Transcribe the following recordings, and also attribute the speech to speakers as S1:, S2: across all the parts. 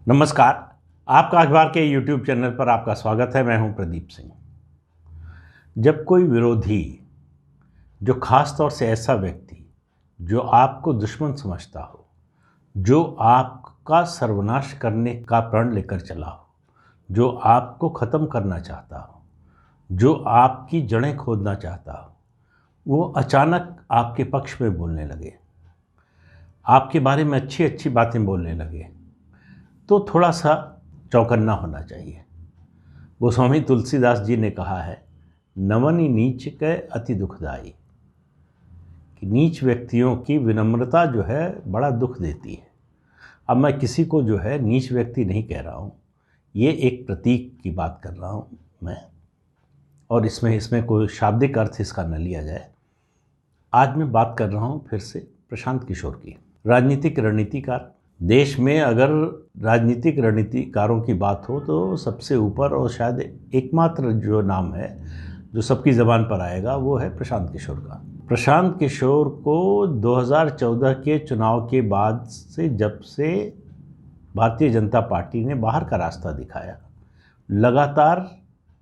S1: नमस्कार। आपका अखबार के YouTube चैनल पर आपका स्वागत है। मैं हूं प्रदीप सिंह। जब कोई विरोधी, जो खास तौर से ऐसा व्यक्ति जो आपको दुश्मन समझता हो, जो आपका सर्वनाश करने का प्रण लेकर चला हो, जो आपको ख़त्म करना चाहता हो, जो आपकी जड़ें खोदना चाहता हो, वो अचानक आपके पक्ष में बोलने लगे, आपके बारे में अच्छी अच्छी बातें बोलने लगे, तो थोड़ा सा चौकन्ना होना चाहिए। गोस्वामी तुलसीदास जी ने कहा है, नवनि नीच के अति दुखदाई, कि नीच व्यक्तियों की विनम्रता जो है बड़ा दुख देती है। अब मैं किसी को जो है नीच व्यक्ति नहीं कह रहा हूँ, ये एक प्रतीक की बात कर रहा हूँ मैं, और इसमें कोई शाब्दिक अर्थ इसका न लिया जाए। आज मैं बात कर रहा हूँ फिर से प्रशांत किशोर की। राजनीतिक रणनीतिकार, देश में अगर राजनीतिक रणनीतिकारों की बात हो तो सबसे ऊपर और शायद एकमात्र जो नाम है जो सबकी ज़बान पर आएगा वो है प्रशांत किशोर का। प्रशांत किशोर को 2014 के चुनाव के बाद से, जब से भारतीय जनता पार्टी ने बाहर का रास्ता दिखाया, लगातार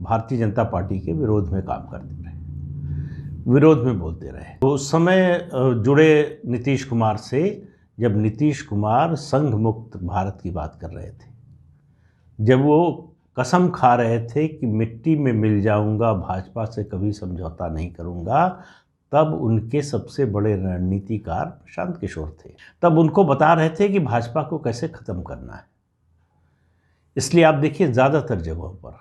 S1: भारतीय जनता पार्टी के विरोध में काम करते रहे, विरोध में बोलते रहे। तो उस समय जुड़े नीतीश कुमार से, जब नीतीश कुमार संघ मुक्त भारत की बात कर रहे थे, जब वो कसम खा रहे थे कि मिट्टी में मिल जाऊंगा, भाजपा से कभी समझौता नहीं करूंगा, तब उनके सबसे बड़े रणनीतिकार प्रशांत किशोर थे। तब उनको बता रहे थे कि भाजपा को कैसे ख़त्म करना है। इसलिए आप देखिए, ज़्यादातर जगहों पर,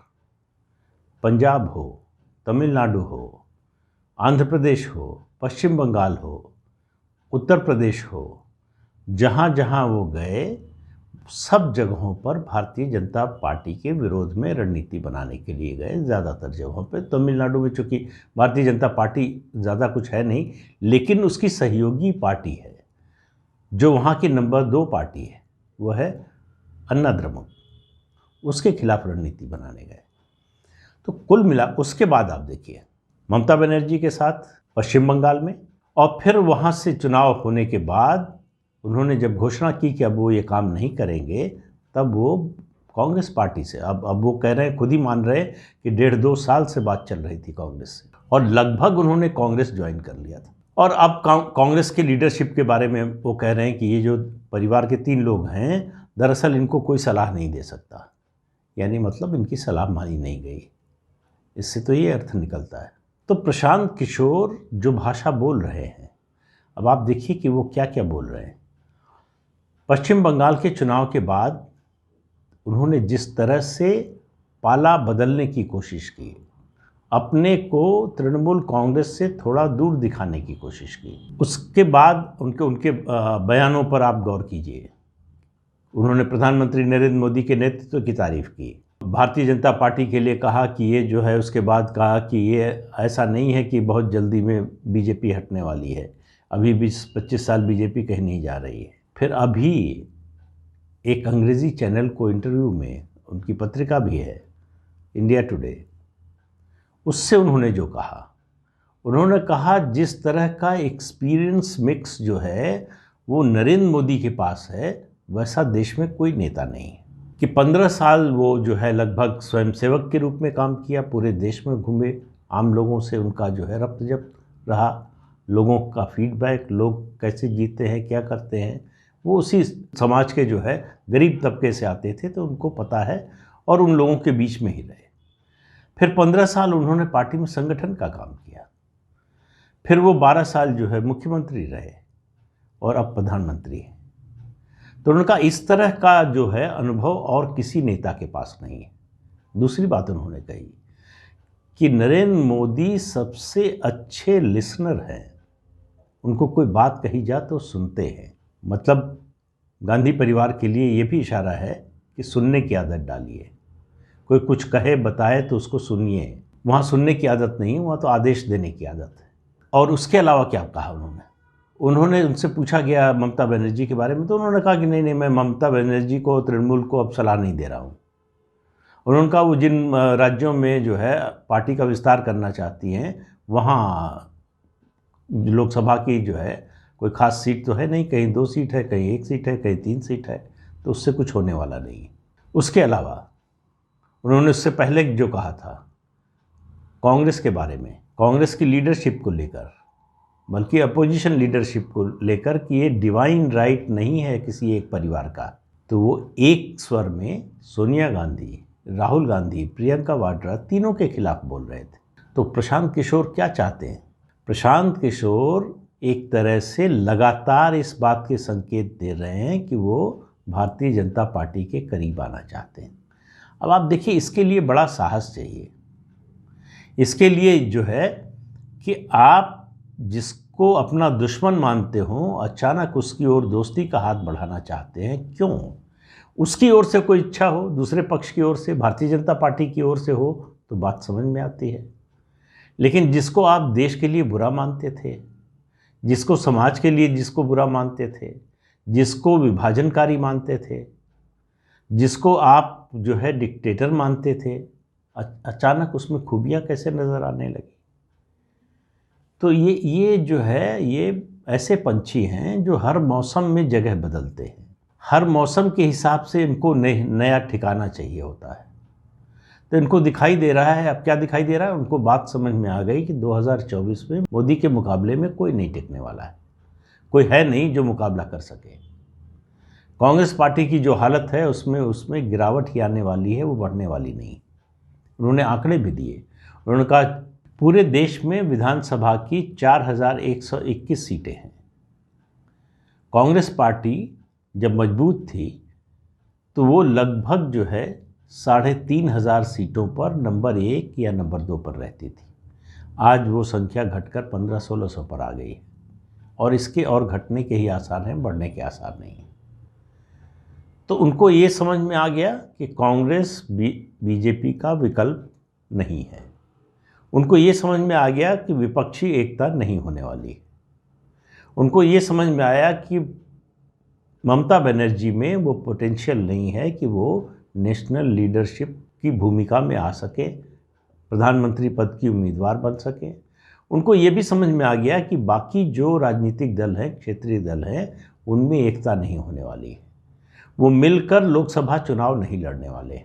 S1: पंजाब हो, तमिलनाडु हो, आंध्र प्रदेश हो, पश्चिम बंगाल हो, उत्तर प्रदेश हो, जहाँ जहाँ वो गए, सब जगहों पर भारतीय जनता पार्टी के विरोध में रणनीति बनाने के लिए गए। ज़्यादातर जगहों पे, तमिलनाडु में चूँकि भारतीय जनता पार्टी ज़्यादा कुछ है नहीं, लेकिन उसकी सहयोगी पार्टी है, जो वहाँ की नंबर 2 पार्टी है, वो है अन्ना द्रमुक, उसके खिलाफ रणनीति बनाने गए। तो कुल मिला, उसके बाद आप देखिए ममता बनर्जी के साथ पश्चिम बंगाल में, और फिर वहाँ से चुनाव होने के बाद उन्होंने जब घोषणा की कि अब वो ये काम नहीं करेंगे, तब वो कांग्रेस पार्टी से, अब वो कह रहे हैं, खुद ही मान रहे हैं कि 1.5-2 साल से बात चल रही थी कांग्रेस से, और लगभग उन्होंने कांग्रेस ज्वाइन कर लिया था। और अब कांग्रेस के लीडरशिप के बारे में वो कह रहे हैं कि ये जो परिवार के 3 लोग हैं, दरअसल इनको कोई सलाह नहीं दे सकता, यानी मतलब इनकी सलाह मानी नहीं गई। इससे तो ये अर्थ निकलता है। तो प्रशांत किशोर जो भाषा बोल रहे हैं, अब आप देखिए कि वो क्या क्या बोल रहे हैं। पश्चिम बंगाल के चुनाव के बाद उन्होंने जिस तरह से पाला बदलने की कोशिश की, अपने को तृणमूल कांग्रेस से थोड़ा दूर दिखाने की कोशिश की, उसके बाद उनके बयानों पर आप गौर कीजिए। उन्होंने प्रधानमंत्री नरेंद्र मोदी के नेतृत्व की तारीफ की, भारतीय जनता पार्टी के लिए कहा कि ये जो है, उसके बाद कहा कि ये ऐसा नहीं है कि बहुत जल्दी में बीजेपी हटने वाली है, अभी 20-25 साल बीजेपी कहीं नहीं जा रही है। फिर अभी एक अंग्रेज़ी चैनल को इंटरव्यू में, उनकी पत्रिका भी है इंडिया टुडे, उससे उन्होंने जो कहा, उन्होंने कहा जिस तरह का एक्सपीरियंस मिक्स जो है वो नरेंद्र मोदी के पास है, वैसा देश में कोई नेता नहीं है। कि 15 साल वो जो है लगभग स्वयंसेवक के रूप में काम किया, पूरे देश में घूमे, आम लोगों से उनका जो है रब्त जब्त रहा, लोगों का फीडबैक, लोग कैसे जीते हैं, क्या करते हैं, वो उसी समाज के जो है गरीब तबके से आते थे, तो उनको पता है, और उन लोगों के बीच में ही रहे। फिर 15 साल उन्होंने पार्टी में संगठन का काम किया, फिर वो 12 साल जो है मुख्यमंत्री रहे, और अब प्रधानमंत्री हैं। तो उनका इस तरह का जो है अनुभव और किसी नेता के पास नहीं है। दूसरी बात उन्होंने कही कि नरेंद्र मोदी सबसे अच्छे लिसनर हैं, उनको कोई बात कही जा तो सुनते हैं। मतलब गांधी परिवार के लिए ये भी इशारा है कि सुनने की आदत डालिए, कोई कुछ कहे बताए तो उसको सुनिए। वहाँ सुनने की आदत नहीं, वहाँ तो आदेश देने की आदत है। और उसके अलावा क्या कहा उन्होंने उनसे पूछा गया ममता बनर्जी के बारे में, तो उन्होंने कहा कि नहीं, मैं ममता बनर्जी को, तृणमूल को अब सलाह नहीं दे रहा हूँ। उन्होंने कहा वो जिन राज्यों में जो है पार्टी का विस्तार करना चाहती हैं, वहाँ लोकसभा की जो है कोई ख़ास सीट तो है नहीं, कहीं 2 सीट है, कहीं 1 सीट है, कहीं 3 सीट है, तो उससे कुछ होने वाला नहीं है। उसके अलावा उन्होंने उससे पहले जो कहा था कांग्रेस के बारे में, कांग्रेस की लीडरशिप को लेकर, बल्कि अपोजिशन लीडरशिप को लेकर कि ये डिवाइन राइट नहीं है किसी एक परिवार का, तो वो एक स्वर में सोनिया गांधी, राहुल गांधी, प्रियंका वाड्रा तीनों के खिलाफ बोल रहे थे। तो प्रशांत किशोर क्या चाहते हैं? प्रशांत किशोर एक तरह से लगातार इस बात के संकेत दे रहे हैं कि वो भारतीय जनता पार्टी के करीब आना चाहते हैं। अब आप देखिए, इसके लिए बड़ा साहस चाहिए। इसके लिए जो है कि आप जिसको अपना दुश्मन मानते हो, अचानक उसकी ओर दोस्ती का हाथ बढ़ाना चाहते हैं। क्यों? उसकी ओर से कोई इच्छा हो, दूसरे पक्ष की ओर से, भारतीय जनता पार्टी की ओर से हो, तो बात समझ में आती है। लेकिन जिसको आप देश के लिए बुरा मानते थे, जिसको समाज के लिए जिसको बुरा मानते थे, जिसको विभाजनकारी मानते थे, जिसको आप जो है डिक्टेटर मानते थे, अचानक उसमें खूबियाँ कैसे नज़र आने लगी? तो ये जो है, ये ऐसे पंछी हैं जो हर मौसम में जगह बदलते हैं। हर मौसम के हिसाब से इनको नया ठिकाना चाहिए होता है। तो इनको दिखाई दे रहा है, अब क्या दिखाई दे रहा है? उनको बात समझ में आ गई कि 2024 में मोदी के मुकाबले में कोई नहीं टिकने वाला है, कोई है नहीं जो मुकाबला कर सके। कांग्रेस पार्टी की जो हालत है उसमें गिरावट ही आने वाली है, वो बढ़ने वाली नहीं। उन्होंने आंकड़े भी दिए। उन्होंने कहा पूरे देश में विधानसभा की 4121 सीटें हैं। कांग्रेस पार्टी जब मजबूत थी तो वो लगभग जो है 3500 सीटों पर नंबर 1 या नंबर 2 पर रहती थी। आज वो संख्या घटकर 1500-1600 पर आ गई है और इसके और घटने के ही आसार हैं, बढ़ने के आसार नहीं हैं। तो उनको ये समझ में आ गया कि कांग्रेस बीजेपी का विकल्प नहीं है। उनको ये समझ में आ गया कि विपक्षी एकता नहीं होने वाली। उनको ये समझ में आया कि ममता बनर्जी में वो पोटेंशियल नहीं है कि वो नेशनल लीडरशिप की भूमिका में आ सके, प्रधानमंत्री पद की उम्मीदवार बन सके। उनको ये भी समझ में आ गया कि बाकी जो राजनीतिक दल हैं, क्षेत्रीय दल हैं, उनमें एकता नहीं होने वाली है। वो मिलकर लोकसभा चुनाव नहीं लड़ने वाले।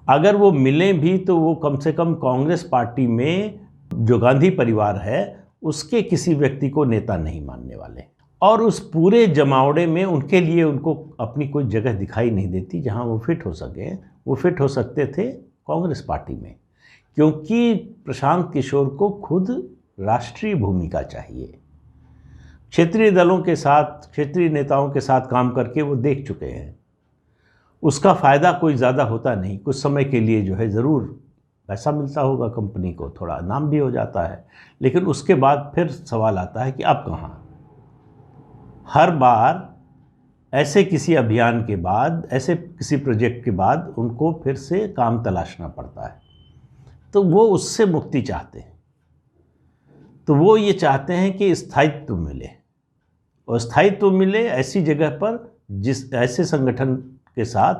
S1: अगर वो मिलें भी तो वो कम से कम कांग्रेस पार्टी में जो गांधी परिवार है उसके किसी व्यक्ति को नेता नहीं मानने वाले। और उस पूरे जमावड़े में उनके लिए उनको अपनी कोई जगह दिखाई नहीं देती जहां वो फिट हो सके। वो फिट हो सकते थे कांग्रेस पार्टी में, क्योंकि प्रशांत किशोर को खुद राष्ट्रीय भूमिका चाहिए। क्षेत्रीय दलों के साथ, क्षेत्रीय नेताओं के साथ काम करके वो देख चुके हैं, उसका फ़ायदा कोई ज़्यादा होता नहीं। कुछ समय के लिए जो है ज़रूर पैसा मिलता होगा कंपनी को, थोड़ा नाम भी हो जाता है, लेकिन उसके बाद फिर सवाल आता है कि अब कहाँ। हर बार ऐसे किसी अभियान के बाद, ऐसे किसी प्रोजेक्ट के बाद उनको फिर से काम तलाशना पड़ता है। तो वो उससे मुक्ति चाहते हैं। तो वो ये चाहते हैं कि स्थायित्व मिले, और स्थायित्व मिले ऐसी जगह पर जिस ऐसे संगठन के साथ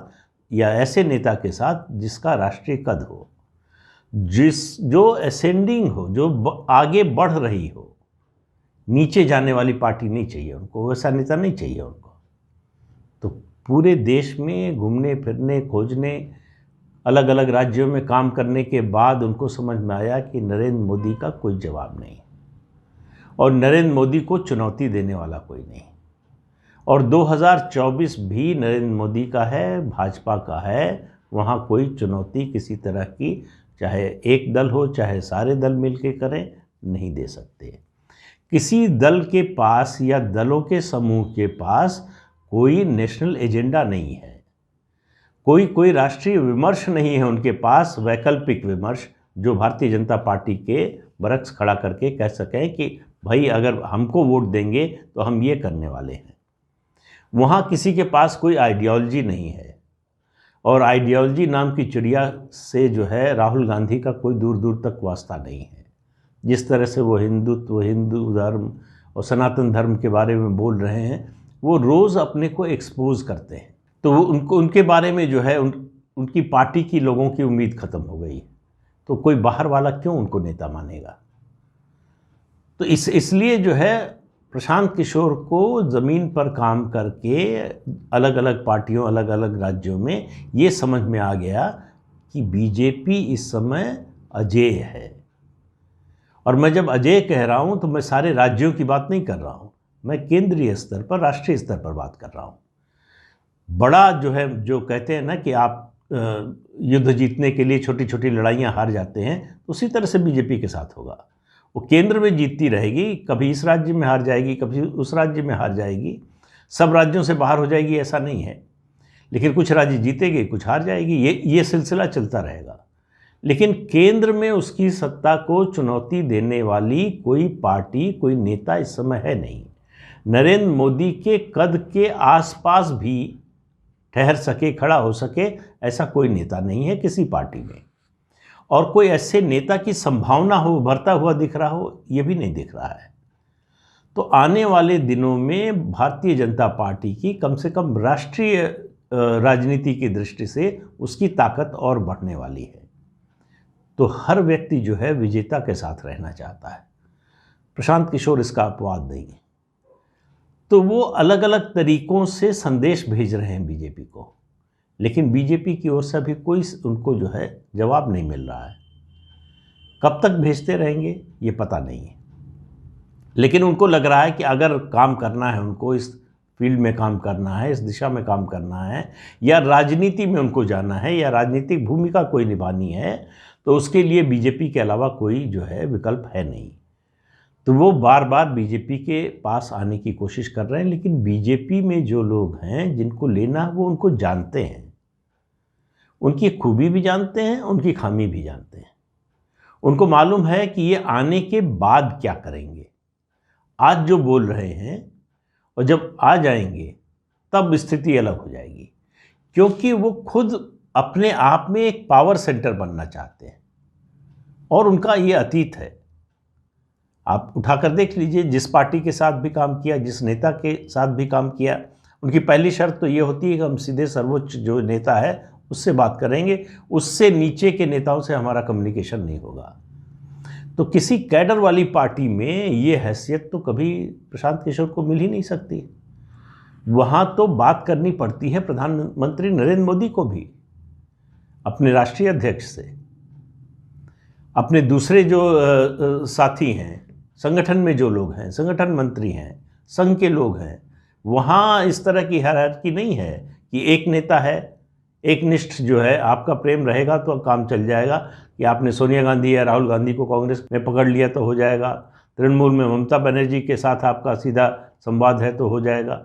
S1: या ऐसे नेता के साथ जिसका राष्ट्रीय कद हो, जो असेंडिंग हो, जो आगे बढ़ रही हो। नीचे जाने वाली पार्टी नहीं चाहिए उनको, वैसा नेता नहीं चाहिए उनको। तो पूरे देश में घूमने फिरने, खोजने, अलग अलग राज्यों में काम करने के बाद उनको समझ में आया कि नरेंद्र मोदी का कोई जवाब नहीं और नरेंद्र मोदी को चुनौती देने वाला कोई नहीं। और 2024 भी नरेंद्र मोदी का है, भाजपा का है। वहाँ कोई चुनौती किसी तरह की, चाहे एक दल हो चाहे सारे दल मिलके करें, नहीं दे सकते। किसी दल के पास या दलों के समूह के पास कोई नेशनल एजेंडा नहीं है, कोई राष्ट्रीय विमर्श नहीं है उनके पास, वैकल्पिक विमर्श, जो भारतीय जनता पार्टी के बरक्स खड़ा करके कह सकें कि भाई अगर हमको वोट देंगे तो हम ये करने वाले हैं। वहाँ किसी के पास कोई आइडियोलॉजी नहीं है, और आइडियोलॉजी नाम की चिड़िया से जो है राहुल गांधी का कोई दूर दूर तक वास्ता नहीं है। जिस तरह से वो हिंदुत्व, हिंदू धर्म और सनातन धर्म के बारे में बोल रहे हैं, वो रोज़ अपने को एक्सपोज करते हैं। तो वो उनके बारे में जो है उनकी पार्टी की लोगों की उम्मीद ख़त्म हो गई। तो कोई बाहर वाला क्यों उनको नेता मानेगा? तो इसलिए जो है प्रशांत किशोर को ज़मीन पर काम करके अलग अलग पार्टियों, अलग अलग राज्यों में ये समझ में आ गया कि बीजेपी इस समय अजेय है। और मैं जब अजेय कह रहा हूँ तो मैं सारे राज्यों की बात नहीं कर रहा हूँ, मैं केंद्रीय स्तर पर, राष्ट्रीय स्तर पर बात कर रहा हूँ। बड़ा जो है, जो कहते हैं ना कि आप युद्ध जीतने के लिए छोटी छोटी लड़ाइयाँ हार जाते हैं, तो उसी तरह से बीजेपी के साथ होगा। वो केंद्र में जीतती रहेगी, कभी इस राज्य में हार जाएगी, कभी उस राज्य में हार जाएगी, सब राज्यों से बाहर हो जाएगी ऐसा नहीं है, लेकिन कुछ राज्य जीतेगी, कुछ हार जाएगी, ये सिलसिला चलता रहेगा। लेकिन केंद्र में उसकी सत्ता को चुनौती देने वाली कोई पार्टी, कोई नेता इस समय है नहीं। नरेंद्र मोदी के कद के आसपास भी ठहर सके, खड़ा हो सके, ऐसा कोई नेता नहीं है किसी पार्टी में। और कोई ऐसे नेता की संभावना हो, उभरता हुआ दिख रहा हो, ये भी नहीं दिख रहा है। तो आने वाले दिनों में भारतीय जनता पार्टी की कम से कम राष्ट्रीय राजनीति की दृष्टि से उसकी ताकत और बढ़ने वाली है। तो हर व्यक्ति जो है विजेता के साथ रहना चाहता है। प्रशांत किशोर इसका अपवाद नहीं है। तो वो अलग अलग तरीकों से संदेश भेज रहे हैं बीजेपी को, लेकिन बीजेपी की ओर से अभी कोई उनको जो है जवाब नहीं मिल रहा है। कब तक भेजते रहेंगे ये पता नहीं है, लेकिन उनको लग रहा है कि अगर काम करना है, उनको इस फील्ड में काम करना है, इस दिशा में काम करना है, या राजनीति में उनको जाना है, या राजनीतिक भूमिका कोई निभानी है, तो उसके लिए बीजेपी के अलावा कोई जो है विकल्प है नहीं। तो वो बार बार बीजेपी के पास आने की कोशिश कर रहे हैं। लेकिन बीजेपी में जो लोग हैं जिनको लेना, वो उनको जानते हैं, उनकी खूबी भी जानते हैं, उनकी खामी भी जानते हैं। उनको मालूम है कि ये आने के बाद क्या करेंगे। आज जो बोल रहे हैं और जब आ जाएंगे तब स्थिति अलग हो जाएगी, क्योंकि वो खुद अपने आप में एक पावर सेंटर बनना चाहते हैं और उनका ये अतीत है। आप उठाकर देख लीजिए, जिस पार्टी के साथ भी काम किया, जिस नेता के साथ भी काम किया, उनकी पहली शर्त तो ये होती है कि हम सीधे सर्वोच्च जो नेता है उससे बात करेंगे, उससे नीचे के नेताओं से हमारा कम्युनिकेशन नहीं होगा। तो किसी कैडर वाली पार्टी में ये हैसियत तो कभी प्रशांत किशोर को मिल ही नहीं सकती। वहाँ तो बात करनी पड़ती है प्रधानमंत्री नरेंद्र मोदी को भी, अपने राष्ट्रीय अध्यक्ष से, अपने दूसरे जो साथी हैं, संगठन में जो लोग हैं, संगठन मंत्री हैं, संघ के लोग हैं। वहाँ इस तरह की हायरार्की नहीं है कि एक नेता है, एक निष्ठ जो है, आपका प्रेम रहेगा तो काम चल जाएगा, कि आपने सोनिया गांधी या राहुल गांधी को कांग्रेस में पकड़ लिया तो हो जाएगा, तृणमूल में ममता बनर्जी के साथ आपका सीधा संवाद है तो हो जाएगा।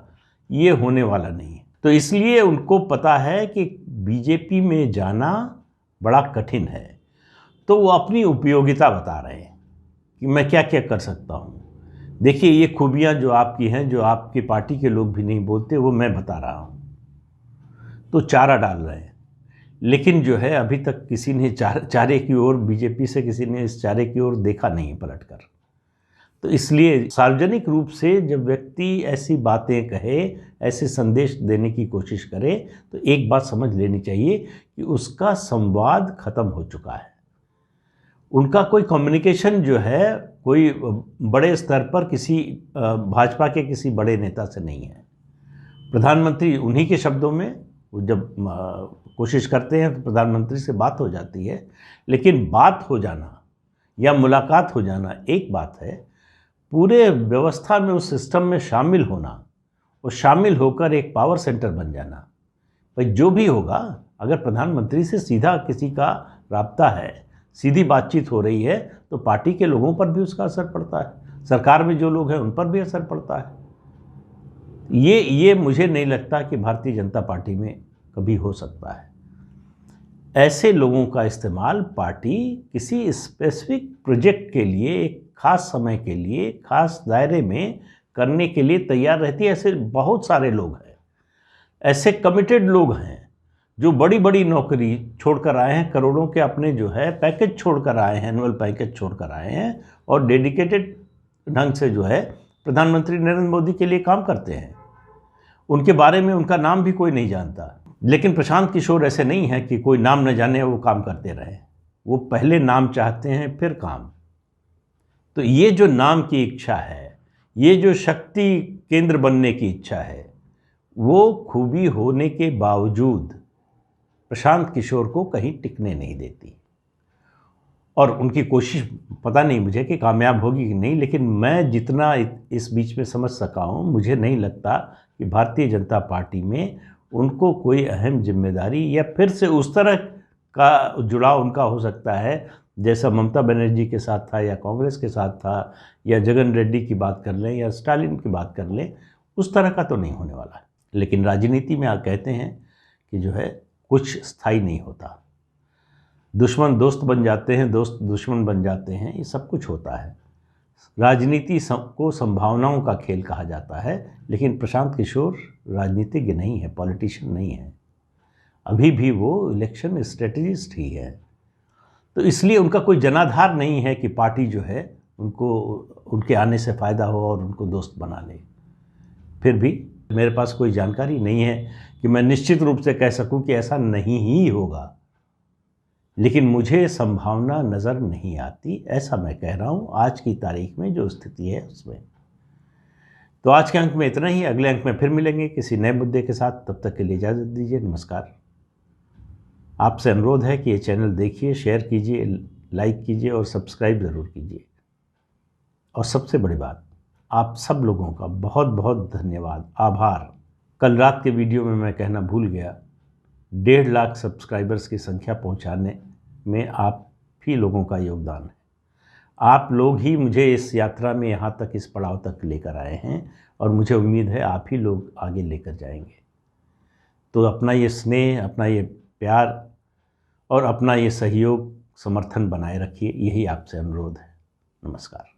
S1: ये होने वाला नहीं है। तो इसलिए उनको पता है कि बीजेपी में जाना बड़ा कठिन है। तो वो अपनी उपयोगिता बता रहे हैं कि मैं क्या क्या कर सकता हूँ। देखिए, ये खूबियाँ जो आपकी हैं, जो आपकी पार्टी के लोग भी नहीं बोलते, वो मैं बता रहा हूँ। तो चारा डाल रहे हैं, लेकिन जो है अभी तक किसी ने चारे की ओर, बीजेपी से किसी ने इस चारे की ओर देखा नहीं पलटकर। तो इसलिए सार्वजनिक रूप से जब व्यक्ति ऐसी बातें कहे, ऐसे संदेश देने की कोशिश करे, तो एक बात समझ लेनी चाहिए कि उसका संवाद खत्म हो चुका है। उनका कोई कम्युनिकेशन जो है कोई बड़े स्तर पर किसी भाजपा के किसी बड़े नेता से नहीं है। प्रधानमंत्री उन्हीं के शब्दों में, वो जब कोशिश करते हैं तो प्रधानमंत्री से बात हो जाती है, लेकिन बात हो जाना या मुलाकात हो जाना एक बात है, पूरे व्यवस्था में, उस सिस्टम में शामिल होना, और शामिल होकर एक पावर सेंटर बन जाना। भाई जो भी होगा, अगर प्रधानमंत्री से सीधा किसी का राब्ता है, सीधी बातचीत हो रही है, तो पार्टी के लोगों पर भी उसका असर पड़ता है, सरकार में जो लोग हैं उन पर भी असर पड़ता है। ये मुझे नहीं लगता कि भारतीय जनता पार्टी में कभी हो सकता है। ऐसे लोगों का इस्तेमाल पार्टी किसी स्पेसिफिक प्रोजेक्ट के लिए, एक खास समय के लिए, खास दायरे में करने के लिए तैयार रहती है। ऐसे बहुत सारे लोग हैं, ऐसे कमिटेड लोग हैं जो बड़ी बड़ी नौकरी छोड़कर आए हैं, करोड़ों के अपने जो है पैकेज छोड़कर आए हैं, एनुअल पैकेज छोड़कर आए हैं, और डेडिकेटेड ढंग से जो है प्रधानमंत्री नरेंद्र मोदी के लिए काम करते हैं। उनके बारे में उनका नाम भी कोई नहीं जानता। लेकिन प्रशांत किशोर ऐसे नहीं है कि कोई नाम न जाने वो काम करते रहे। वो पहले नाम चाहते हैं, फिर काम। तो ये जो नाम की इच्छा है, ये जो शक्ति केंद्र बनने की इच्छा है, वो खूबी होने के बावजूद प्रशांत किशोर को कहीं टिकने नहीं देती। और उनकी कोशिश पता नहीं मुझे कि कामयाब होगी कि नहीं, लेकिन मैं जितना इस बीच में समझ सका हूँ, मुझे नहीं लगता कि भारतीय जनता पार्टी में उनको कोई अहम जिम्मेदारी या फिर से उस तरह का जुड़ाव उनका हो सकता है जैसा ममता बनर्जी के साथ था या कांग्रेस के साथ था या जगन रेड्डी की बात कर लें या स्टालिन की बात कर लें, उस तरह का तो नहीं होने वाला है। लेकिन राजनीति में आप कहते हैं कि जो है कुछ स्थायी नहीं होता, दुश्मन दोस्त बन जाते हैं, दोस्त दुश्मन बन जाते हैं, ये सब कुछ होता है। राजनीति को संभावनाओं का खेल कहा जाता है, लेकिन प्रशांत किशोर राजनीतिज्ञ नहीं है, पॉलिटिशियन नहीं है, अभी भी वो इलेक्शन स्ट्रेटजिस्ट ही है। तो इसलिए उनका कोई जनाधार नहीं है कि पार्टी जो है उनको उनके आने से फ़ायदा हो और उनको दोस्त बना ले। फिर भी मेरे पास कोई जानकारी नहीं है कि मैं निश्चित रूप से कह सकूं कि ऐसा नहीं ही होगा, लेकिन मुझे संभावना नज़र नहीं आती, ऐसा मैं कह रहा हूँ आज की तारीख में जो स्थिति है उसमें। तो आज के अंक में इतना ही, अगले अंक में फिर मिलेंगे किसी नए मुद्दे के साथ। तब तक के लिए इजाज़त दीजिए, नमस्कार। आपसे अनुरोध है कि ये चैनल देखिए, शेयर कीजिए, लाइक कीजिए और सब्सक्राइब ज़रूर कीजिए। और सबसे बड़ी बात, आप सब लोगों का बहुत बहुत धन्यवाद, आभार। कल रात के वीडियो में मैं कहना भूल गया, 1.5 लाख सब्सक्राइबर्स की संख्या पहुंचाने में आप ही लोगों का योगदान है। आप लोग ही मुझे इस यात्रा में यहाँ तक, इस पड़ाव तक लेकर आए हैं और मुझे उम्मीद है आप ही लोग आगे लेकर जाएंगे। तो अपना ये स्नेह, अपना ये प्यार और अपना ये सहयोग, समर्थन बनाए रखिए, यही आपसे अनुरोध है। नमस्कार।